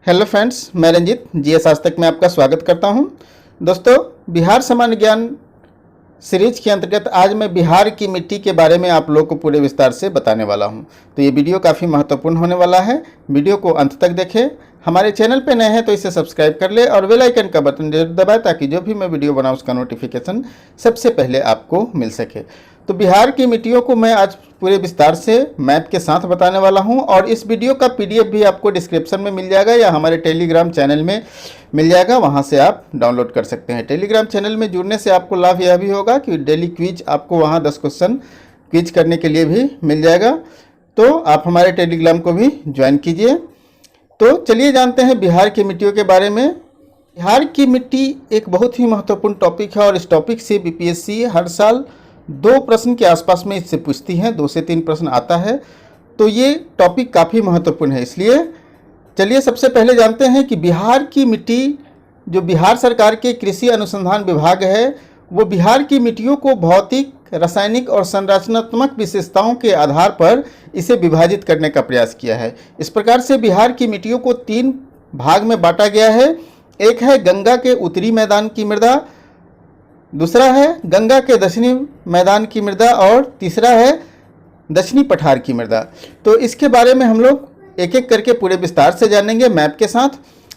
Hello friends, मैं Ranjit GS आज तक में आपका स्वागत करता हूं। दोस्तों, बिहार सामान्य ज्ञान सीरीज के अंतर्गत आज मैं बिहार की मिट्टी के बारे में आप लोगों को पूरे विस्तार से बताने वाला हूं। तो ये वीडियो काफ़ी महत्वपूर्ण होने वाला है। वीडियो को अंत तक देखें। हमारे चैनल पर नए हैं तो इसे सब्सक्राइब कर ले और बेल आइकन का बटन जरूर दबाएं ताकि जो भी मैं वीडियो बनाऊं उसका नोटिफिकेशन सबसे पहले आपको मिल सके। तो बिहार की मिट्टियों को मैं आज पूरे विस्तार से मैप के साथ बताने वाला हूं और इस वीडियो का पीडीएफ भी आपको डिस्क्रिप्शन में मिल जाएगा या हमारे टेलीग्राम चैनल में मिल जाएगा, वहां से आप डाउनलोड कर सकते हैं। टेलीग्राम चैनल में जुड़ने से आपको लाभ यह भी होगा कि डेली क्विज आपको वहां 10 क्वेश्चन क्विज करने के लिए भी मिल जाएगा। तो आप हमारे टेलीग्राम को भी ज्वाइन कीजिए। तो चलिए जानते हैं बिहार की मिट्टियों के बारे में। बिहार की मिट्टी एक बहुत ही महत्वपूर्ण टॉपिक है और इस टॉपिक से बीपीएससी हर साल 2 प्रश्न के आसपास में इससे पूछती है, 2 से 3 प्रश्न आता है। तो ये टॉपिक काफ़ी महत्वपूर्ण है। इसलिए चलिए सबसे पहले जानते हैं कि बिहार की मिट्टी, जो बिहार सरकार के कृषि अनुसंधान विभाग है, वो बिहार की मिट्टियों को भौतिक, रासायनिक और संरचनात्मक विशेषताओं के आधार पर इसे विभाजित करने का प्रयास किया है। इस प्रकार से बिहार की मिट्टियों को 3 भाग में बांटा गया है। एक है गंगा के उत्तरी मैदान की मृदा, दूसरा है गंगा के दक्षिणी मैदान की मृदा और तीसरा है दक्षिणी पठार की मृदा। तो इसके बारे में हम लोग एक एक करके पूरे विस्तार से जानेंगे मैप के साथ।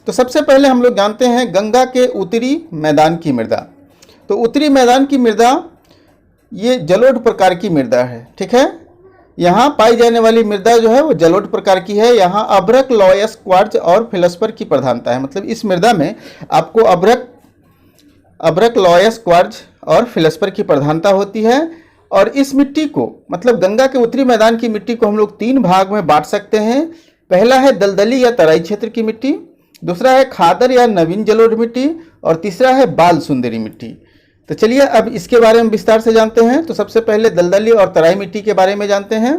तो सबसे पहले हम लोग जानते हैं गंगा के उत्तरी मैदान की मृदा। तो उत्तरी मैदान की मृदा ये जलोढ़ प्रकार की मृदा है, ठीक है। यहाँ पाई जाने वाली मृदा जो है वो जलोढ़ प्रकार की है। यहाँ अभ्रक, लॉयस, क्वार्ट्ज और फेल्डस्पर की प्रधानता है। मतलब इस मृदा में आपको अभ्रक, लॉयस, क्वार्ट्ज और फेल्डस्पर की प्रधानता होती है। और इस मिट्टी को, मतलब गंगा के उत्तरी मैदान की मिट्टी को हम लोग 3 भाग में बांट सकते हैं। पहला है दलदली या तराई क्षेत्र की मिट्टी, दूसरा है खादर या नवीन जलोढ़ मिट्टी और तीसरा है बाल सुंदरी मिट्टी। तो चलिए अब इसके बारे में विस्तार से जानते हैं। तो सबसे पहले दलदली और तराई मिट्टी के बारे में जानते हैं।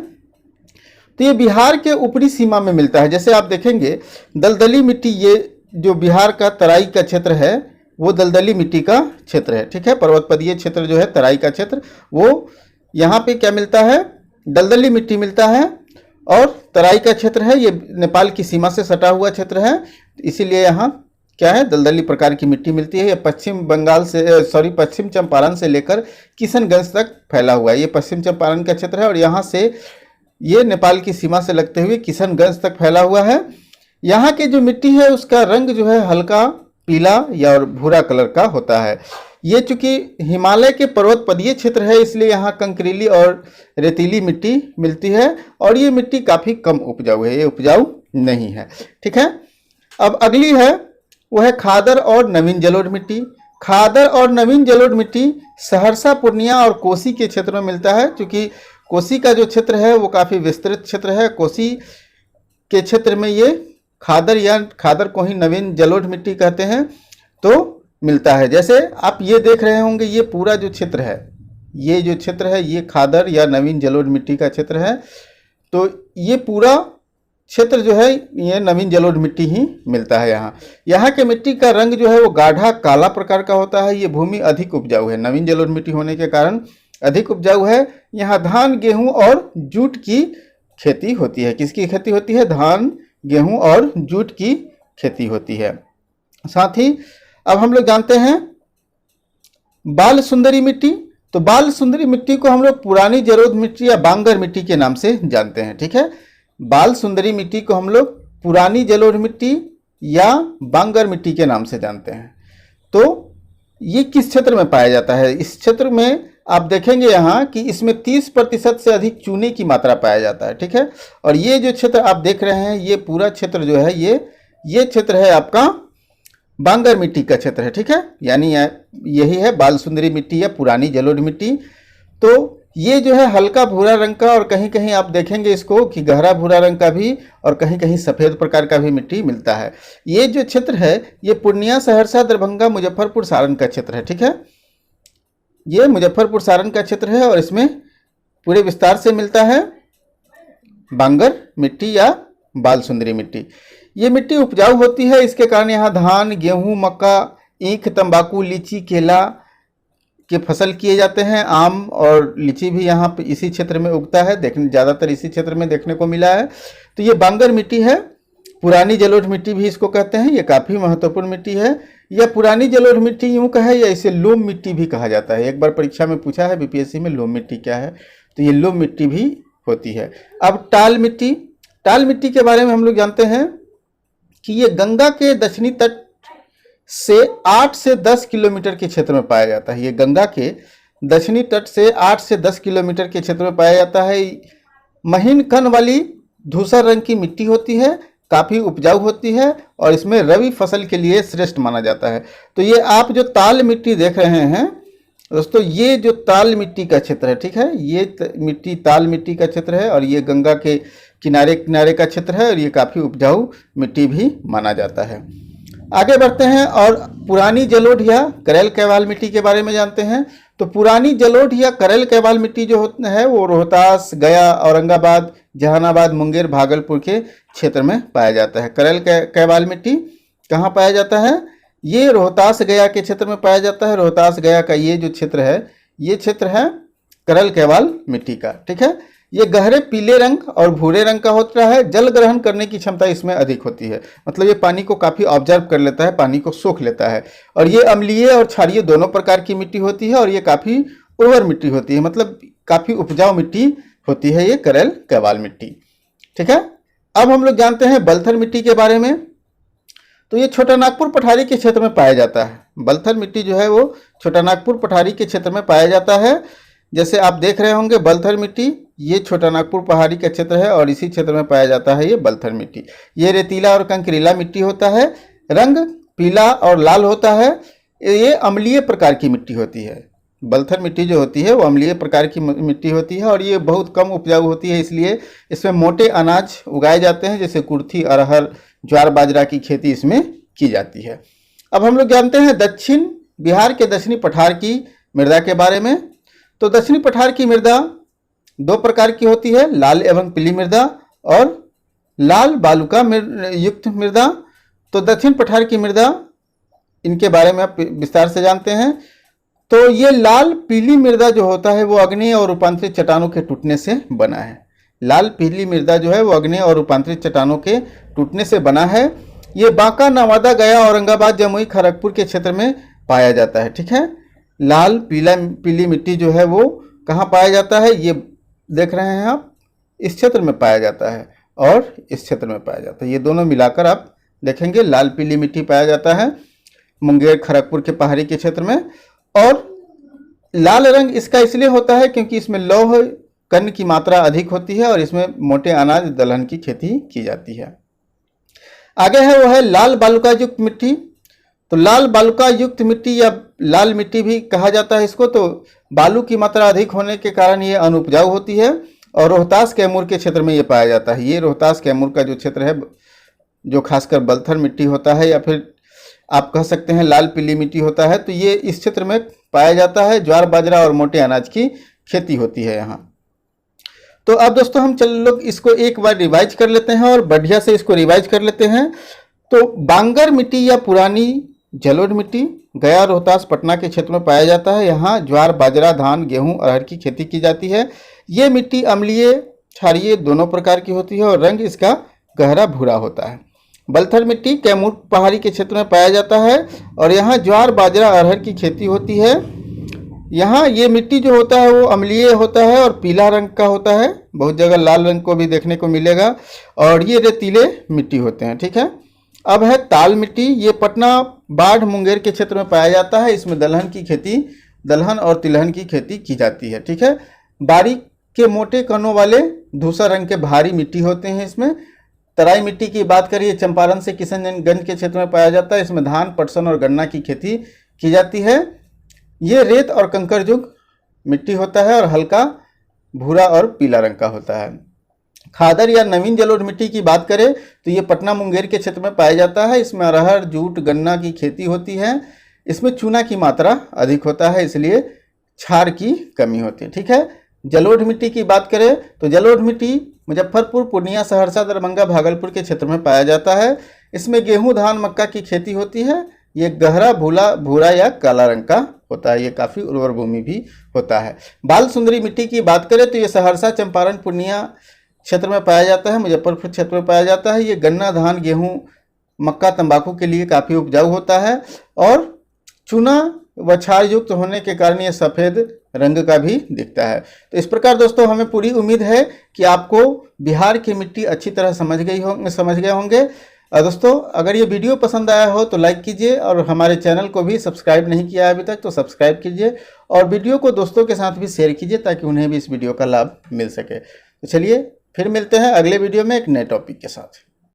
तो ये बिहार के ऊपरी सीमा में मिलता है। जैसे आप देखेंगे दलदली मिट्टी, ये जो बिहार का तराई का क्षेत्र है वो दलदली मिट्टी का क्षेत्र है, ठीक है। पर्वतपदीय क्षेत्र जो है तराई का क्षेत्र, वो यहाँ पे क्या मिलता है, दलदली मिट्टी मिलता है। और तराई का क्षेत्र है ये नेपाल की सीमा से सटा हुआ क्षेत्र है, इसीलिए यहाँ क्या है, दलदली प्रकार की मिट्टी मिलती है। ये पश्चिम चंपारण से लेकर किशनगंज तक फैला हुआ है। ये पश्चिम चंपारण का क्षेत्र है और यहाँ से ये नेपाल की सीमा से लगते हुए किशनगंज तक फैला हुआ है। यहाँ की जो मिट्टी है उसका रंग जो है हल्का पीला या और भूरा कलर का होता है। ये चूंकि हिमालय के पर्वतपदीय क्षेत्र है इसलिए यहाँ कंकरीली और रेतीली मिट्टी मिलती है और ये मिट्टी काफ़ी कम उपजाऊ है, ये उपजाऊ नहीं है, ठीक है। अब अगली है वो है खादर और नवीन जलोढ़ मिट्टी। खादर और नवीन जलोढ़ मिट्टी सहरसा, पूर्णिया और कोसी के क्षेत्र में मिलता है। क्योंकि कोसी का जो क्षेत्र है वो काफ़ी विस्तृत क्षेत्र है, कोसी के क्षेत्र में ये खादर या खादर को ही नवीन जलोढ़ मिट्टी कहते हैं, तो मिलता है। जैसे आप ये देख रहे होंगे ये पूरा जो क्षेत्र है, ये जो क्षेत्र है ये खादर या नवीन जलोढ़ मिट्टी का क्षेत्र है। तो ये पूरा क्षेत्र जो है ये नवीन जलोढ़ मिट्टी ही मिलता है। यहाँ के मिट्टी का रंग जो है वो गाढ़ा काला प्रकार का होता है। ये भूमि अधिक उपजाऊ है, नवीन जलोढ़ मिट्टी होने के कारण अधिक उपजाऊ है। यहाँ धान, गेहूँ और जूट की खेती होती है। किसकी खेती होती है? धान, गेहूं और जूट की खेती होती है। साथ ही अब हम लोग जानते हैं बाल सुंदरी मिट्टी। तो बाल सुंदरी मिट्टी को हम लोग पुरानी जलोढ़ मिट्टी या बांगर मिट्टी के नाम से जानते हैं, ठीक है। बाल सुंदरी मिट्टी को हम लोग पुरानी जलोढ़ मिट्टी या बांगर मिट्टी के नाम से जानते हैं। तो ये किस क्षेत्र में पाया जाता है? इस क्षेत्र में आप देखेंगे यहाँ कि इसमें 30% से अधिक चूने की मात्रा पाया जाता है, ठीक है। और ये जो क्षेत्र आप देख रहे हैं ये पूरा क्षेत्र जो है ये क्षेत्र है आपका बांगर मिट्टी का क्षेत्र है, ठीक है। यानी यही है बाल सुंदरी मिट्टी या पुरानी जलोढ़ मिट्टी। तो ये जो है हल्का भूरा रंग का और कहीं कहीं आप देखेंगे इसको कि गहरा भूरा रंग का भी और कहीं कहीं सफ़ेद प्रकार का भी मिट्टी मिलता है। ये जो क्षेत्र है ये पूर्णिया, सहरसा, दरभंगा, मुजफ्फरपुर, सारण का क्षेत्र है, ठीक है। ये मुजफ्फरपुर, सारण का क्षेत्र है और इसमें पूरे विस्तार से मिलता है बांगर मिट्टी या बाल सुंदरी मिट्टी। ये मिट्टी उपजाऊ होती है, इसके कारण यहाँ धान, गेहूँ, मक्का, ईख, तंबाकू, लीची, केला के फसल किए जाते हैं। आम और लीची भी यहाँ पे इसी क्षेत्र में उगता है, ज़्यादातर इसी क्षेत्र में देखने को मिला है। तो ये बांगर मिट्टी है पुरानी जलोढ़ मिट्टी भी इसको कहते हैं, ये काफ़ी महत्वपूर्ण मिट्टी है। यह पुरानी जलोढ़ मिट्टी यूँ कहे या इसे लोम मिट्टी भी कहा जाता है। एक बार परीक्षा में पूछा है बीपीएससी में लोम मिट्टी क्या है, तो ये लोम मिट्टी भी होती है। अब टाल मिट्टी, टाल मिट्टी के बारे में हम लोग जानते हैं कि ये गंगा के दक्षिणी तट से 8 से 10 किलोमीटर के क्षेत्र में पाया जाता है। ये गंगा के दक्षिणी तट से 8 से 10 किलोमीटर के क्षेत्र में पाया जाता है। महीन कण वाली धूसर रंग की मिट्टी होती है, काफ़ी उपजाऊ होती है और इसमें रबी फसल के लिए श्रेष्ठ माना जाता है। तो ये आप जो ताल मिट्टी देख रहे हैं दोस्तों, ये जो ताल मिट्टी का क्षेत्र है, ठीक है, ये मिट्टी ताल मिट्टी का क्षेत्र है और ये गंगा के किनारे किनारे का क्षेत्र है और ये काफ़ी उपजाऊ मिट्टी भी माना जाता है। आगे बढ़ते हैं और पुरानी जलोढ़ या करेल कैवाल मिट्टी के बारे में जानते हैं। तो पुरानी जलोढ़ या करेल कैवाल मिट्टी जो है वो रोहतास, गया, औरंगाबाद, जहानाबाद, मुंगेर, भागलपुर के क्षेत्र में पाया जाता है। करेल कैवाल मिट्टी कहाँ पाया जाता है? ये रोहतास गया के क्षेत्र में पाया जाता है। रोहतास गया का ये जो क्षेत्र है, ये क्षेत्र है करेल कैवाल मिट्टी का, ठीक है। ये गहरे पीले रंग और भूरे रंग का होता है। जल ग्रहण करने की क्षमता इसमें अधिक होती है, मतलब ये पानी को काफ़ी ऑब्जर्व कर लेता है, पानी को सोख लेता है। और ये अम्लीय और क्षारीय दोनों प्रकार की मिट्टी होती है और ये काफ़ी उर्वर मिट्टी होती है, मतलब काफ़ी उपजाऊ मिट्टी होती है ये करेल कैवाल मिट्टी, ठीक है। अब हम लोग जानते हैं बलथर मिट्टी के बारे में। तो ये छोटा नागपुर पठारी के क्षेत्र में पाया जाता है। बलथर मिट्टी जो है वो छोटा नागपुर पठारी के क्षेत्र में पाया जाता है। जैसे आप देख रहे होंगे बलथर मिट्टी, ये छोटा नागपुर पहाड़ी का क्षेत्र है और इसी क्षेत्र में पाया जाता है ये बलथर मिट्टी। ये रेतीला और कंकरीला मिट्टी होता है, रंग पीला और लाल होता है। ये अम्लीय प्रकार की मिट्टी होती है। बलथर मिट्टी जो होती है वो अम्लीय प्रकार की मिट्टी होती है और ये बहुत कम उपजाऊ होती है, इसलिए इसमें मोटे अनाज उगाए जाते हैं, जैसे कुर्थी, अरहर, ज्वार, बाजरा की खेती इसमें की जाती है। अब हम लोग जानते हैं दक्षिण बिहार के दक्षिणी पठार की मृदा के बारे में। तो दक्षिणी पठार की मृदा 2 प्रकार की होती है, लाल एवं पीली मृदा और लाल बालुका युक्त मृदा। तो दक्षिण पठार की मृदा, इनके बारे में आप विस्तार से जानते हैं। तो ये लाल पीली मृदा जो होता है वो अग्नेय और रूपांतरित चट्टानों के टूटने से बना है। लाल पीली मृदा जो है वो अग्नेय और रूपांतरित चट्टानों के टूटने से बना है। ये बांका, नवादा, गया, औरंगाबाद, जमुई, खड़गपुर के क्षेत्र में पाया जाता है, ठीक है। लाल पीली मिट्टी जो है वो कहाँ पाया जाता है? ये देख रहे हैं आप, इस क्षेत्र में पाया जाता है और इस क्षेत्र में पाया जाता है। ये दोनों मिलाकर आप देखेंगे लाल पीली मिट्टी पाया जाता है मुंगेर, खड़गपुर के पहाड़ी के क्षेत्र में। और लाल रंग इसका इसलिए होता है क्योंकि इसमें लौह कण की मात्रा अधिक होती है और इसमें मोटे अनाज दलहन की खेती की जाती है। आगे है वो है लाल बालुका युक्त मिट्टी। तो लाल बालुका युक्त मिट्टी या लाल मिट्टी भी कहा जाता है इसको। तो बालू की मात्रा अधिक होने के कारण ये अनुपजाऊ होती है और रोहतास कैमूर के क्षेत्र में ये पाया जाता है। ये रोहतास कैमूर का जो क्षेत्र है, जो खासकर बलथर मिट्टी होता है या फिर आप कह सकते हैं लाल पीली मिट्टी होता है, तो ये इस क्षेत्र में पाया जाता है। ज्वार, बाजरा और मोटे अनाज की खेती होती है यहाँ। तो अब दोस्तों हम लोग इसको एक बार रिवाइज कर लेते हैं और बढ़िया से इसको रिवाइज कर लेते हैं। तो बांगर मिट्टी या पुरानी जलोढ़ मिट्टी गया, रोहतास, पटना के क्षेत्र में पाया जाता है। यहाँ ज्वार, बाजरा, धान, गेहूं, अरहर की खेती की जाती है। ये मिट्टी अम्लीय, क्षारीय दोनों प्रकार की होती है और रंग इसका गहरा भूरा होता है। बलथर मिट्टी कैमूर पहाड़ी के क्षेत्र में पाया जाता है और यहाँ ज्वार, बाजरा, अरहर की खेती होती है। यहाँ ये मिट्टी जो होता है वो अम्लीय होता है और पीला रंग का होता है, बहुत जगह लाल रंग को भी देखने को मिलेगा। और ये रेतीले मिट्टी होते हैं, ठीक है। अब है ताल मिट्टी। ये पटना, बाढ़, मुंगेर के क्षेत्र में पाया जाता है। इसमें दलहन की खेती, दलहन और तिलहन की खेती की जाती है, ठीक है। बारीक के मोटे कणों वाले धूसर रंग के भारी मिट्टी होते हैं इसमें। तराई मिट्टी की बात करिए, चंपारण से किशनगंज के क्षेत्र में पाया जाता है। इसमें धान, पटसन और गन्ना की खेती की जाती है। ये रेत और कंकर युक्त मिट्टी होता है और हल्का भूरा और पीला रंग का होता है। खादर या नवीन जलोढ़ मिट्टी की बात करें तो ये पटना, मुंगेर के क्षेत्र में पाया जाता है। इसमें अरहर, जूट, गन्ना की खेती होती है। इसमें चूना की मात्रा अधिक होता है, इसलिए क्षार की कमी होती है, ठीक है। जलोढ़ मिट्टी की बात करें तो जलोढ़ मिट्टी मुजफ्फरपुर, पूर्णिया, सहरसा, दरभंगा, भागलपुर के क्षेत्र में पाया जाता है। इसमें गेहूं, धान, मक्का की खेती होती है। ये गहरा भूरा या काला रंग का होता है। ये काफ़ी उर्वर भूमि भी होता है। बाल सुंदरी मिट्टी की बात करें तो ये सहरसा, चंपारण, पूर्णिया क्षेत्र में पाया जाता है, मुजफ्फरपुर क्षेत्र में पाया जाता है। ये गन्ना, धान, गेहूँ, मक्का, तंबाकू के लिए काफ़ी उपजाऊ होता है और चूना व क्षार युक्त होने के कारण ये सफ़ेद रंग का भी दिखता है। तो इस प्रकार दोस्तों हमें पूरी उम्मीद है कि आपको बिहार की मिट्टी अच्छी तरह समझ गए होंगे। और दोस्तों अगर ये वीडियो पसंद आया हो तो लाइक कीजिए और हमारे चैनल को भी सब्सक्राइब नहीं किया है अभी तक तो सब्सक्राइब कीजिए और वीडियो को दोस्तों के साथ भी शेयर कीजिए ताकि उन्हें भी इस वीडियो का लाभ मिल सके। तो चलिए फिर मिलते हैं अगले वीडियो में एक नए टॉपिक के साथ।